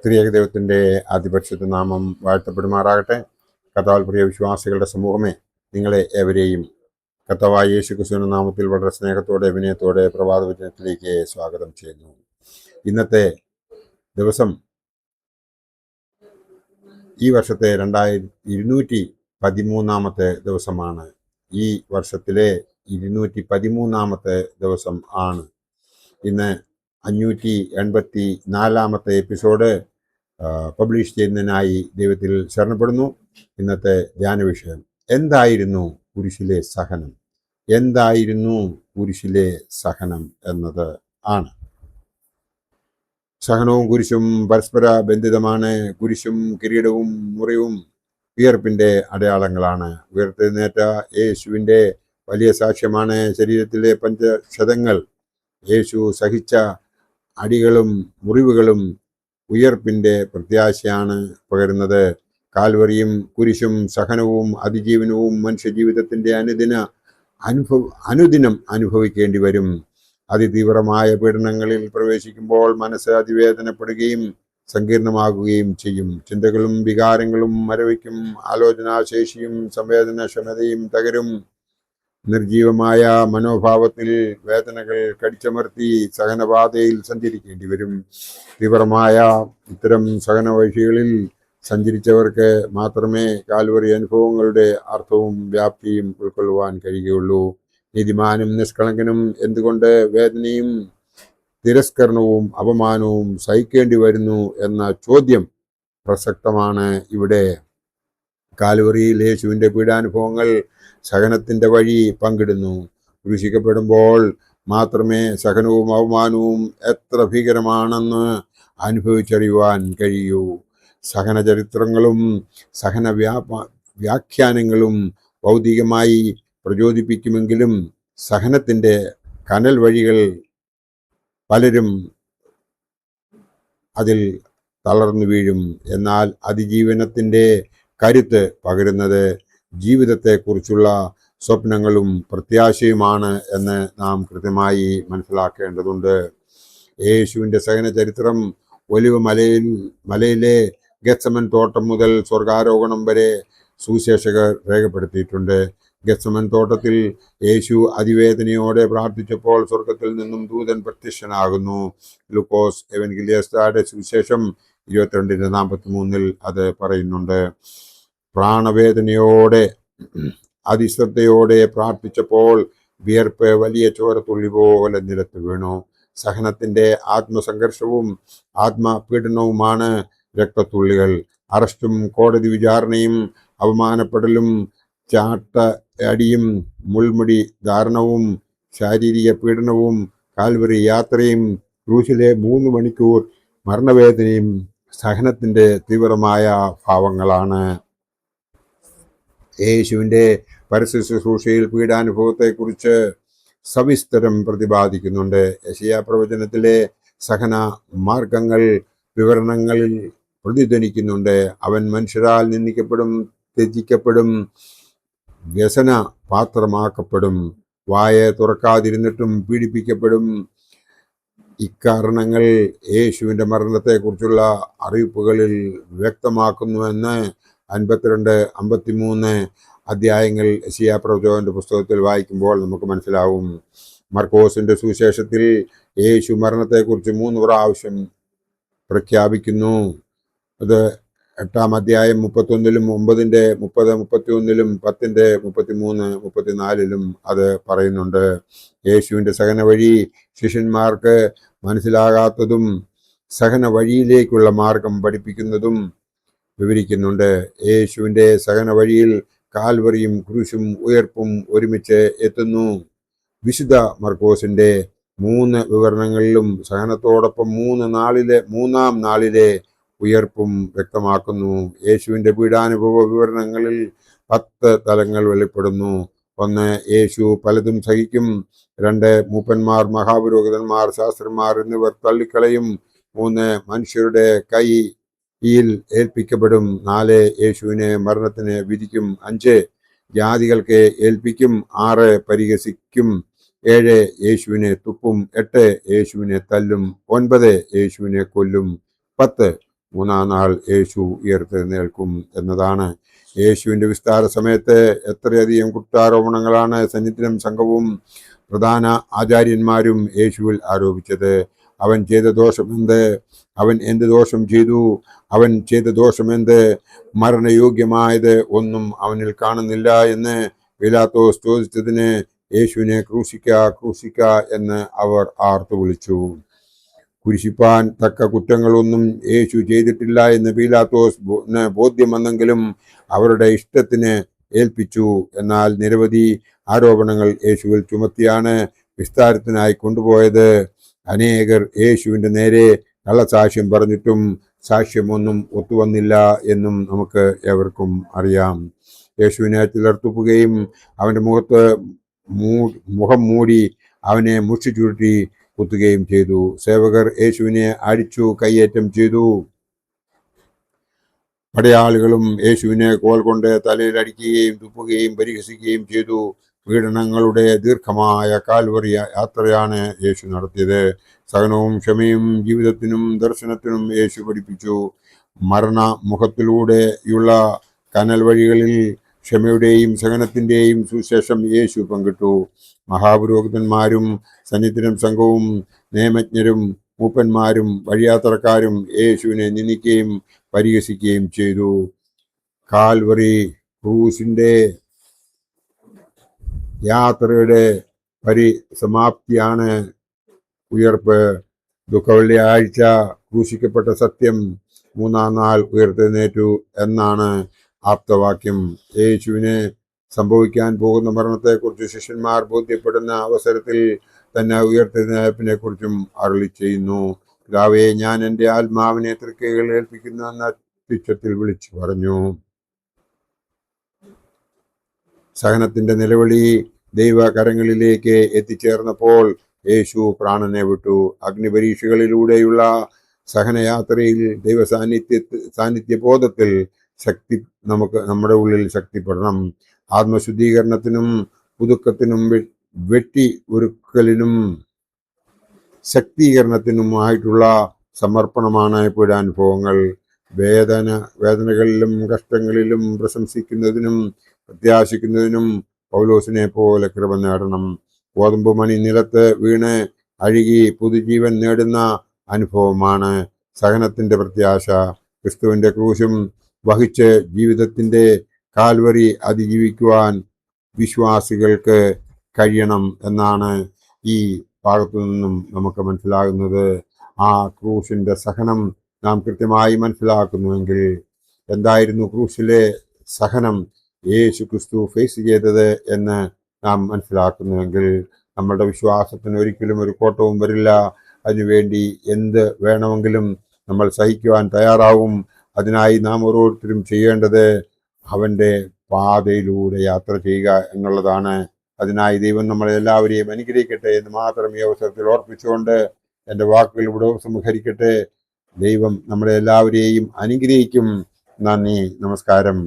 ത്രിയേക ദൈവത്തിൻ്റെ അതിപരിശുദ്ധ നാമം വാഴ്ത്തപ്പെടുമാറാകട്ടെ. കർത്താവിൽ പ്രിയ വിശ്വാസികളുടെ സമൂഹമേ, നിങ്ങളെ ഏവരെയും കർത്താവായ യേശു ക്രിസ്തുവിന്റെ നാമത്തിൽ വളരെ സ്നേഹത്തോടെ വിനയത്തോടെ പ്രഭാതവചനത്തിലേക്ക് സ്വാഗതം ചെയ്യുന്നു. ഇന്നത്തെ ദിവസം ഈ വർഷത്തെ 2213 ദിവസമാണ്. ഈ വർഷത്തിലെ 213 ദിവസം ആണ്. ഇന്ന് 584 എപ്പിസോഡ് പബ്ലിഷ് ചെയ്യുന്നതിനായി ദൈവത്തിൽ ശരണപ്പെടുന്നു. ഇന്നത്തെ ധ്യാന വിഷയം എന്തായിരുന്നു കുരിശിലെ സഹനം? എന്തായിരുന്നു കുരിശിലെ സഹനം എന്നത് ആണ്. സഹനവും കുരിശും പരസ്പര ബന്ധിതമാണ്. കുരിശും കിരീടവും മുറിവും ഉയർപ്പിന്റെ അടയാളങ്ങളാണ്. ഉയർത്തെഴുന്നേറ്റ യേശുവിൻ്റെ വലിയ സാക്ഷ്യമാണ് ശരീരത്തിലെ പഞ്ചക്ഷതങ്ങൾ. യേശു സഹിച്ച അടികളും മുറിവുകളും ഉയർപ്പിന്റെ പ്രത്യാശയാണ് പകരുന്നത്. കാൽവറിയും കുരിശും സഹനവും അതിജീവനവും മനുഷ്യജീവിതത്തിന്റെ അനുദിനം അനുഭവിക്കേണ്ടി വരും. അതിതീവ്രമായ പീഡനങ്ങളിൽ പ്രവേശിക്കുമ്പോൾ മനസ്സ് അതിവേദനപ്പെടുകയും സങ്കീർണമാകുകയും ചെയ്യും. ചിന്തകളും വികാരങ്ങളും മരവിക്കും. ആലോചനാശേഷിയും സംവേദനക്ഷമതയും തകരും. നിർജീവമായ മനോഭാവത്തിൽ വേദനകൾ കടിച്ചമർത്തി സഹനപാതയിൽ സഞ്ചരിക്കേണ്ടി വരും. തീവ്രമായ ഇത്തരം സഹന വഴികളിൽ സഞ്ചരിച്ചവർക്ക് മാത്രമേ കാൽവറി അനുഭവങ്ങളുടെ അർത്ഥവും വ്യാപ്തിയും ഉൾക്കൊള്ളുവാൻ കഴിയുകയുള്ളൂ. നീതിമാനും നിഷ്കളങ്കനും എന്തുകൊണ്ട് വേദനയും തിരസ്കരണവും അപമാനവും സഹിക്കേണ്ടി വരുന്നു എന്ന ചോദ്യം പ്രസക്തമാണ് ഇവിടെ. കാൽവറിയിൽ യേശുവിൻ്റെ പീഡാനുഭവങ്ങൾ സഹനത്തിൻ്റെ വഴി പങ്കിടുന്നു. ക്രൂശിക്കപ്പെടുമ്പോൾ മാത്രമേ സഹനവും അവമാനവും എത്ര ഭീകരമാണെന്ന് അനുഭവിച്ചറിയുവാൻ കഴിയൂ. സഹന ചരിത്രങ്ങളും സഹന വ്യാഖ്യാനങ്ങളും ഭൗതികമായി പ്രചോദിപ്പിക്കുമെങ്കിലും സഹനത്തിൻ്റെ കനൽ വഴികൾ പലരും അതിൽ തളർന്നു വീഴും. എന്നാൽ അതിജീവനത്തിൻ്റെ കരുത്ത് പകരുന്നത് ജീവിതത്തെക്കുറിച്ചുള്ള സ്വപ്നങ്ങളും പ്രത്യാശയുമാണ് എന്ന് നാം കൃത്യമായി മനസ്സിലാക്കേണ്ടതുണ്ട്. യേശുവിൻ്റെ സഹന ചരിത്രം ഒലിവ് മലയിലെ ഗെത്സമൻ തോട്ടം മുതൽ സ്വർഗാരോഹണം വരെ സുവിശേഷകർ രേഖപ്പെടുത്തിയിട്ടുണ്ട്. ഗെത്സമൻ തോട്ടത്തിൽ യേശു അതിവേദനയോടെ പ്രാർത്ഥിച്ചപ്പോൾ സ്വർഗത്തിൽ നിന്നും ദൂതൻ പ്രത്യക്ഷനാകുന്നു. ലൂക്കോസ് എവൻഗേലിസ്തയുടെ സുവിശേഷം 22:43 അത് പറയുന്നുണ്ട്. പ്രാണവേദനയോടെ അതിശ്രദ്ധയോടെ പ്രാർത്ഥിച്ചപ്പോൾ വിയർപ്പ് വലിയ ചോരത്തുള്ളി പോലെ നിലത്ത് വീണു. സഹനത്തിന്റെ ആത്മസംഘർഷവും ആത്മപീഡനവുമാണ് രക്തത്തുള്ളികൾ. അറസ്റ്റും കോടതി വിചാരണയും അപമാനപ്പെടലും ചാട്ടയടിയും മുൾമുടി ധാരണവും ശാരീരിക പീഡനവും കാൽവറി യാത്രയും ക്രൂശിലെ 3 മണിക്കൂർ മരണവേദനയും സഹനത്തിന്റെ തീവ്രമായ ഭാവങ്ങളാണ്. യേശുവിൻ്റെ പരസ്യ ശുശ്രൂഷയിൽ പീഡാനുഭവത്തെക്കുറിച്ച് സവിസ്തരം പ്രതിപാദിക്കുന്നുണ്ട്. യെശയ്യാ പ്രവചനത്തിലെ സഹന മാർഗങ്ങൾ വിവരണങ്ങളിൽ പ്രതിധ്വനിക്കുന്നുണ്ട്. അവൻ മനുഷ്യരാൽ നിന്ദിക്കപ്പെടും, ത്യജിക്കപ്പെടും, വ്യസന പാത്രമാക്കപ്പെടും, വായ തുറക്കാതിരുന്നിട്ടും പീഡിപ്പിക്കപ്പെടും. ഇക്കാരണങ്ങൾ യേശുവിൻ്റെ മരണത്തെക്കുറിച്ചുള്ള അറിയിപ്പുകളിൽ വ്യക്തമാക്കുന്നുവെന്ന് 52-53 അധ്യായങ്ങൾ യെശയ്യാ പ്രവചനന്റെ പുസ്തകത്തിൽ വായിക്കുമ്പോൾ നമുക്ക് മനസ്സിലാവും. മർക്കോസിന്റെ സുവിശേഷത്തിൽ യേശു മരണത്തെക്കുറിച്ച് 3 പ്രാവശ്യം പ്രഖ്യാപിക്കുന്നു. അത് 8-ാം അധ്യായം 31-ലും 9-ന്റെ 30, 31-ലും 10-ന്റെ 33, 34-ലും അത് പറയുന്നുണ്ട്. യേശുവിൻ്റെ സഹന വഴി ശിഷ്യന്മാർക്ക് മനസ്സിലാകാത്തതും സഹന വഴിയിലേക്കുള്ള മാർഗം പഠിപ്പിക്കുന്നതും വിവരിക്കുന്നുണ്ട്. യേശുവിൻ്റെ സഹന വഴിയിൽ കാൽവറിയും ക്രൂശും ഉയർപ്പും ഒരുമിച്ച് എത്തുന്നു. വിശുദ്ധ മർക്കോസിന്റെ 3 വിവരണങ്ങളിലും സഹനത്തോടൊപ്പം 3-ാം നാളിലെ ഉയർപ്പും വ്യക്തമാക്കുന്നു. യേശുവിൻ്റെ പീഡാനുഭവ വിവരണങ്ങളിൽ 10 തലങ്ങൾ വെളിപ്പെടുന്നു. 1. യേശു പലതും സഹിക്കും. 2. മൂപ്പന്മാർ, മഹാപുരോഹിതന്മാർ, ശാസ്ത്രിമാർ എന്നിവർ തള്ളിക്കളയും. 3. മനുഷ്യരുടെ കൈയിൽ ഏൽപ്പിക്കപ്പെടും. 4. യേശുവിനെ മരണത്തിന് വിധിക്കും. 5. ജാതികൾക്ക് ഏൽപ്പിക്കും. 6. പരിഹസിക്കും. 7. യേശുവിനെ തുപ്പും. 8. യേശുവിനെ തല്ലും. 9. യേശുവിനെ കൊല്ലും. 10. മൂന്നാം നാൾ യേശു ഉയർത്തെഴുന്നേൽക്കും എന്നതാണ്. യേശുവിൻ്റെ വിസ്താര സമയത്ത് എത്രയധികം കുറ്റാരോപണങ്ങളാണ് സന്നിധിനും സംഘവും പ്രധാന ആചാര്യന്മാരും യേശുവിൽ ആരോപിച്ചത്. അവൻ ചെയ്ത ദോഷമെന്ത്? അവൻ എന്ത് ദോഷം ചെയ്തു? അവൻ ചെയ്ത ദോഷമെന്ത്? മരണയോഗ്യമായത് ഒന്നും അവനിൽ കാണുന്നില്ല എന്ന് പീലാത്തോസ് ചോദിച്ചതിന് യേശുവിനെ ക്രൂശിക്ക, ക്രൂശിക്ക എന്ന് അവർ ആർത്തു വിളിച്ചു. കുരിശിപ്പാൻ തക്ക കുറ്റങ്ങളൊന്നും യേശു ചെയ്തിട്ടില്ല എന്ന് പീലാത്തോസ് ബോധ്യം വന്നെങ്കിലും അവരുടെ ഇഷ്ടത്തിന് ഏൽപ്പിച്ചു. എന്നാൽ നിരവധി ആരോപണങ്ങൾ യേശുവിൽ ചുമത്തിയാണ് വിസ്താരത്തിനായി കൊണ്ടുപോയത്. അനേകർ യേശുവിൻ്റെ നേരെ കള്ളസാക്ഷ്യം പറഞ്ഞിട്ടും സാക്ഷ്യമൊന്നും ഒത്തുവന്നില്ല എന്നും നമുക്ക് ഏവർക്കും അറിയാം. യേശുവിനെ ചിലർ തുപ്പുകയും അവൻ്റെ മുഖം മൂടി അവനെ മുഷ്ടി ചുരുട്ടി കുത്തുകയും ചെയ്തു. സേവകർ യേശുവിനെ അടിച്ചു കയ്യേറ്റം ചെയ്തു. പടയാളികളും യേശുവിനെ കോൽ കൊണ്ട് തലയിൽ അടിക്കുകയും തുപ്പുകയും പരിഹസിക്കുകയും ചെയ്തു. പീഡനങ്ങളുടെ ദീർഘമായ കാൽവറി യാത്രയാണ് യേശു നടത്തിയത്. സഹനവും ക്ഷമയും ജീവിതത്തിനും ദർശനത്തിനും യേശു പഠിപ്പിച്ചു. മരണമുഖത്തിലൂടെയുള്ള കനൽ വഴികളിൽ ക്ഷമയുടെയും സഹനത്തിൻ്റെയും സുവിശേഷം യേശു പങ്കിട്ടു. മഹാപുരോഹിതന്മാരും സന്നിധിനും സംഘവും നിയമജ്ഞരും മൂപ്പന്മാരും വഴിയാത്രക്കാരും യേശുവിനെ നിന്ദിക്കുകയും പരിഹസിക്കുകയും ചെയ്തു. കാൽവറി ക്രൂസിൻ്റെ യാത്രയുടെ പരിസമാപ്തിയാണ് ഉയർപ്പ്. ദുഃഖവെള്ളിയാഴ്ച ക്രൂശിക്കപ്പെട്ട സത്യം മൂന്നാം നാൾ ഉയർത്തെഴുന്നേറ്റു എന്നാണ് ആപ്തവാക്യം. യേശുവിന് സംഭവിക്കാൻ പോകുന്ന മരണത്തെക്കുറിച്ച് ശിഷ്യന്മാർ ബോധ്യപ്പെടുന്ന അവസരത്തിൽ തന്നെ ഉയർത്തെഴുന്നേൽപ്പിനെ കുറിച്ചും അരുളി ചെയ്യുന്നു. പിതാവേ, ഞാൻ എൻ്റെ ആത്മാവിനെ തൃക്കൈകളിൽ ഏൽപ്പിക്കുന്നു എന്ന ഉച്ചത്തിൽ വിളിച്ചു പറഞ്ഞു. സഹനത്തിന്റെ നിലവിളി ദൈവകരങ്ങളിലേക്ക് എത്തിച്ചേർന്നപ്പോൾ യേശു പ്രാണനെ വിട്ടു. അഗ്നിപരീക്ഷകളിലൂടെയുള്ള സഹനയാത്രയിൽ ദൈവ സാന്നിധ്യബോധത്തിൽ ശക്തി നമ്മുടെ ഉള്ളിൽ ശക്തിപ്പെടണം. ആത്മശുദ്ധീകരണത്തിനും പുതുക്കത്തിനും വെട്ടി ഒരുക്കലിനും ശക്തീകരണത്തിനുമായിട്ടുള്ള സമർപ്പണമാണ് പീഡാനുഭവങ്ങൾ. വേദനകളിലും കഷ്ടങ്ങളിലും പ്രശംസിക്കുന്നതിനും പ്രത്യാശിക്കുന്നതിനും പൗലോസിനെ പോലെ കൃപ നേടണം. ഗോതമ്പ് മണി നിലത്ത് വീണ് അഴുകി പുതുജീവൻ നേടുന്ന അനുഭവമാണ് സഹനത്തിന്റെ പ്രത്യാശ. ക്രിസ്തുവിന്റെ ക്രൂശും വഹിച്ച് ജീവിതത്തിന്റെ കാൽവരി അതിജീവിക്കുവാൻ വിശ്വാസികൾക്ക് കഴിയണം എന്നാണ് ഈ ഭാഗത്തു നിന്നും നമുക്ക് മനസ്സിലാകുന്നത്. ആ ക്രൂശിന്റെ സഹനം നാം കൃത്യമായി മനസ്സിലാക്കുന്നുവെങ്കിൽ, എന്തായിരുന്നു ക്രൂശിലെ സഹനം യേശു ക്രിസ്തു ഫേസ് ചെയ്തത് എന്ന് നാം മനസ്സിലാക്കുന്നുവെങ്കിൽ, നമ്മളുടെ വിശ്വാസത്തിന് ഒരിക്കലും ഒരു കോട്ടവും വരില്ല. അതിനുവേണ്ടി എന്ത് വേണമെങ്കിലും നമ്മൾ സഹിക്കുവാൻ തയ്യാറാവും. അതിനായി നാം ഓരോരുത്തരും ചെയ്യേണ്ടത് അവൻ്റെ പാതയിലൂടെ യാത്ര ചെയ്യുക എന്നുള്ളതാണ്. അതിനായി ദൈവം നമ്മളെ എല്ലാവരെയും അനുഗ്രഹിക്കട്ടെ എന്ന് മാത്രം ഈ അവസരത്തിൽ ഓർപ്പിച്ചുകൊണ്ട് എൻ്റെ വാക്കുകൾ ഇവിടെ ഉപസംഹരിക്കട്ടെ. ദൈവം നമ്മളെ എല്ലാവരെയും അനുഗ്രഹിക്കും. നന്ദി, നമസ്കാരം.